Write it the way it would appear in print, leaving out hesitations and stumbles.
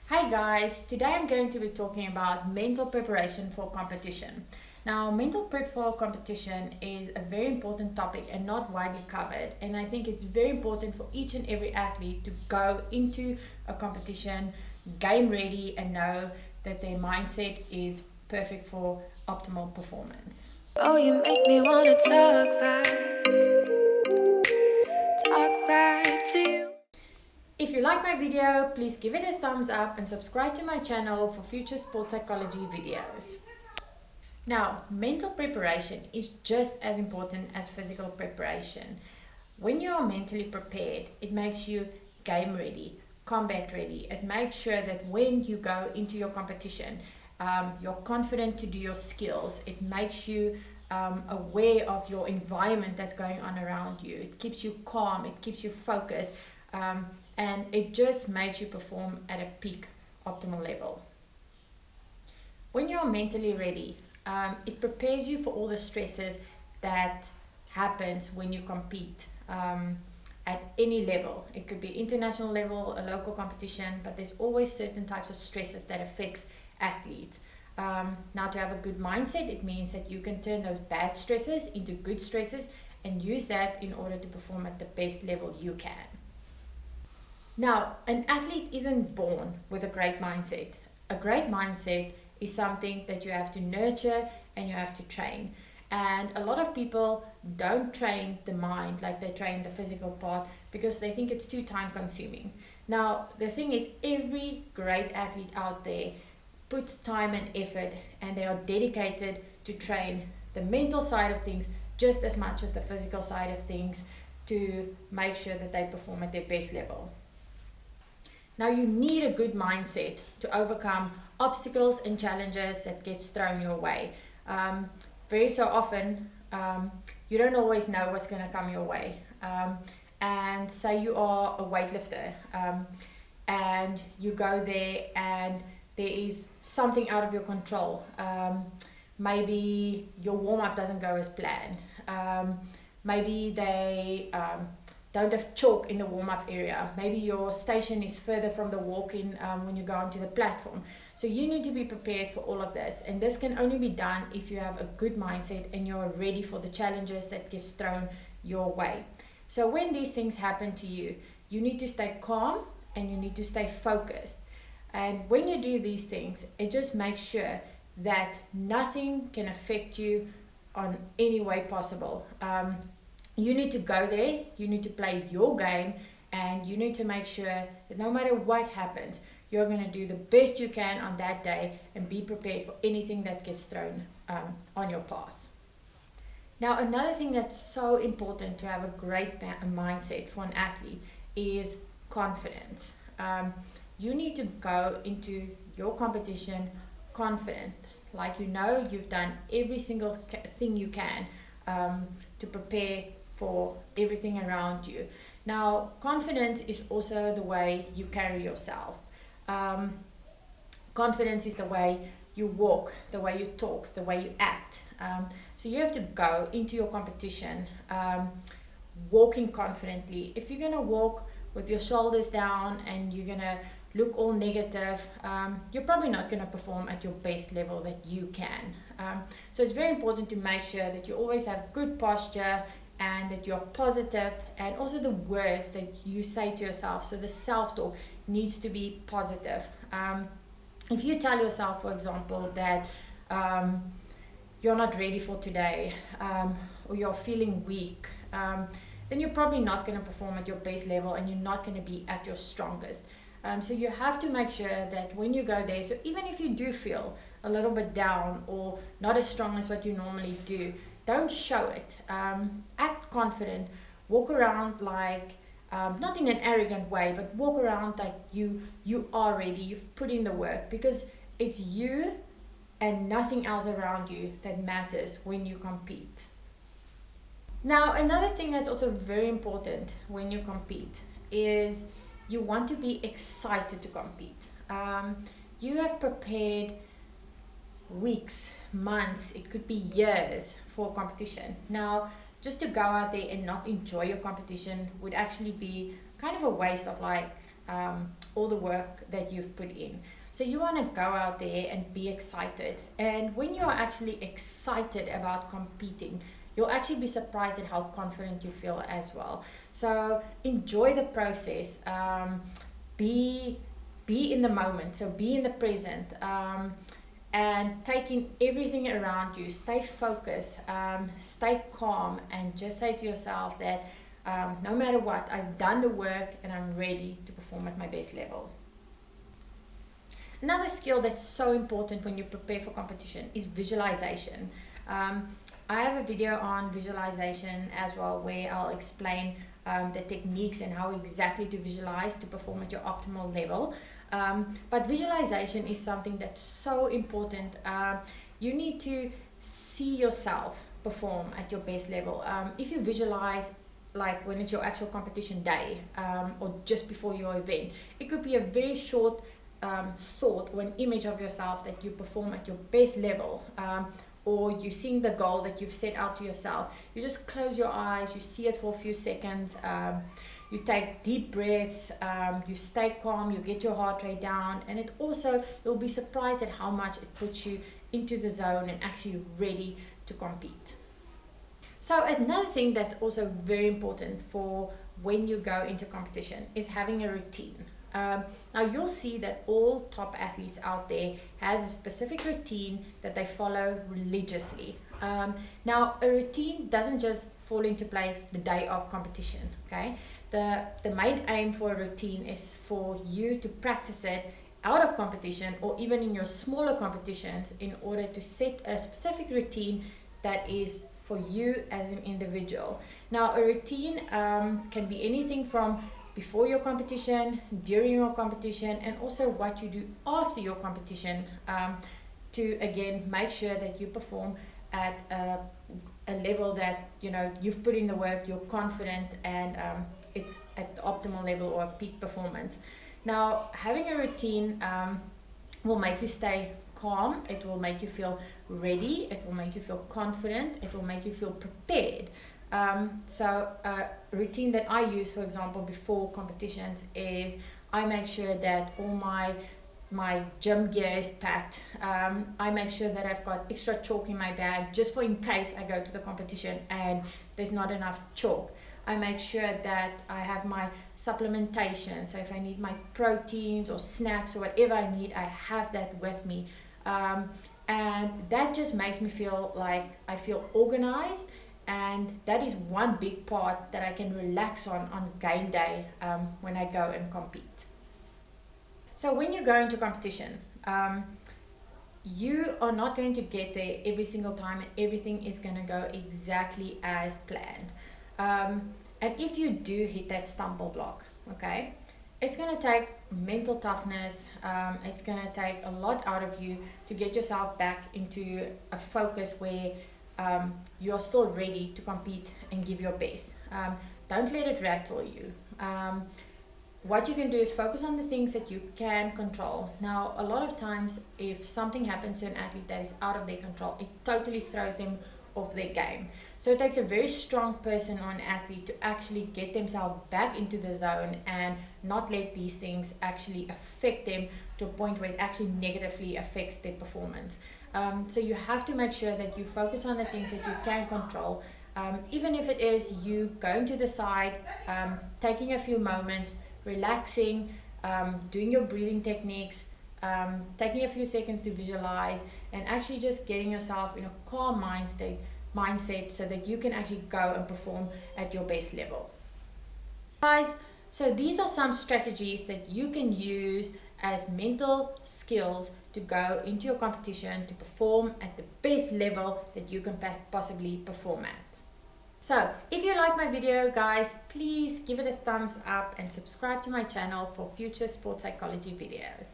Hi guys, today I'm going to be talking about mental preparation for competition. Now, mental prep for competition is a very important topic and not widely covered, and I think it's very important for each and every athlete to go into a competition game ready and know that their mindset is perfect for optimal performance. Oh, you make me wanna talk back to you. If you like my video, please give it a thumbs up and subscribe to my channel for future sport psychology videos. Now, mental preparation is just as important as physical preparation. When you are mentally prepared, it makes you game ready, combat ready. It makes sure that when you go into your competition, you're confident to do your skills. It makes you aware of your environment that's going on around you. It keeps you calm, it keeps you focused, and it just makes you perform at a peak optimal level. When you're mentally ready, it prepares you for all the stresses that happens when you compete at any level. It could be international level, a local competition, but there's always certain types of stresses that affects athletes. Now, to have a good mindset, it means that you can turn those bad stresses into good stresses and use that in order to perform at the best level you can. Now, an athlete isn't born with a great mindset. A great mindset is something that you have to nurture and you have to train. And a lot of people don't train the mind like they train the physical part because they think it's too time consuming. Now, the thing is, every great athlete out there puts time and effort, and they are dedicated to train the mental side of things just as much as the physical side of things to make sure that they perform at their best level. Now, you need a good mindset to overcome obstacles and challenges that gets thrown your way. Very so often, you don't always know what's going to come your way. And say you are a weightlifter, and you go there and there is something out of your control. Maybe your warm-up doesn't go as planned. Maybe they don't have chalk in the warm-up area. Maybe your station is further from the walk-in when you go onto the platform. So you need to be prepared for all of this, and this can only be done if you have a good mindset and you're ready for the challenges that gets thrown your way. So when these things happen to you, you need to stay calm and you need to stay focused. And when you do these things, it just makes sure that nothing can affect you on any way possible. You need to go there, you need to play your game, and you need to make sure that no matter what happens, you're going to do the best you can on that day and be prepared for anything that gets thrown on your path. Now, another thing that's so important to have a great mindset for an athlete is confidence. You need to go into your competition confident, like you know you've done every single thing you can to prepare for everything around you. Now, confidence is also the way you carry yourself. Confidence is the way you walk, the way you talk, the way you act. So you have to go into your competition walking confidently. If you're going to walk with your shoulders down and you're going to look all negative, you're probably not going to perform at your best level that you can. So it's very important to make sure that you always have good posture and that you're positive, and also the words that you say to yourself. So the self-talk needs to be positive. If you tell yourself, for example, that you're not ready for today, or you're feeling weak, then you're probably not going to perform at your best level and you're not going to be at your strongest. So you have to make sure that when you go there, so even if you do feel a little bit down or not as strong as what you normally do, don't show it. Act confident. Walk around like, not in an arrogant way, but walk around like you are ready. You've put in the work, because it's you and nothing else around you that matters when you compete. Now, another thing that's also very important when you compete is you want to be excited to compete. You have prepared weeks, months, it could be years for competition. Now, just to go out there and not enjoy your competition would actually be kind of a waste of like all the work that you've put in. So you want to go out there and be excited. And when you're actually excited about competing, you'll actually be surprised at how confident you feel as well. So enjoy the process. Be in the moment. So be in the present. And taking everything around you. Stay focused. Stay calm. And just say to yourself that no matter what, I've done the work and I'm ready to perform at my best level. Another skill that's so important when you prepare for competition is visualization. I have a video on visualization as well where I'll explain the techniques and how exactly to visualize to perform at your optimal level. But visualization is something that's so important. You need to see yourself perform at your best level. If you visualize like when it's your actual competition day or just before your event, it could be a very short thought or an image of yourself that you perform at your best level, or you seeing the goal that you've set out to yourself. You just close your eyes, you see it for a few seconds, you take deep breaths, you stay calm, you get your heart rate down, and it also, you'll be surprised at how much it puts you into the zone and actually ready to compete. So another thing that's also very important for when you go into competition is having a routine. Now you'll see that all top athletes out there has a specific routine that they follow religiously. Now a routine doesn't just fall into place the day of competition, okay? The main aim for a routine is for you to practice it out of competition or even in your smaller competitions in order to set a specific routine that is for you as an individual. Now a routine can be anything from before your competition, during your competition, and also what you do after your competition to again make sure that you perform at a level that you've put in the work, you're confident, and it's at the optimal level or peak performance. Now having a routine will make you stay calm, it will make you feel ready, it will make you feel confident, it will make you feel prepared. So a routine that I use, for example, before competitions is I make sure that all my gym gear is packed. I make sure that I've got extra chalk in my bag just for in case I go to the competition and there's not enough chalk. I make sure that I have my supplementation, so if I need my proteins or snacks or whatever I need, I have that with me. And that just makes me feel like I feel organized. And that is one big part that I can relax on game day when I go and compete. So when you go into competition, you are not going to get there every single time and everything is going to go exactly as planned. And if you do hit that stumble block, okay, it's going to take mental toughness, it's going to take a lot out of you to get yourself back into a focus where you are still ready to compete and give your best. Don't let it rattle you. What you can do is focus on the things that you can control. Now, a lot of times, if something happens to an athlete that is out of their control, it totally throws them off their game. So it takes a very strong person or an athlete to actually get themselves back into the zone and not let these things actually affect them to a point where it actually negatively affects their performance. So you have to make sure that you focus on the things that you can control, even if it is you going to the side, taking a few moments, relaxing, doing your breathing techniques, taking a few seconds to visualize, and actually just getting yourself in a calm mindset so that you can actually go and perform at your best level. Guys, so these are some strategies that you can use as mental skills to go into your competition to perform at the best level that you can possibly perform at. So if you like my video, guys, please give it a thumbs up and subscribe to my channel for future sports psychology videos.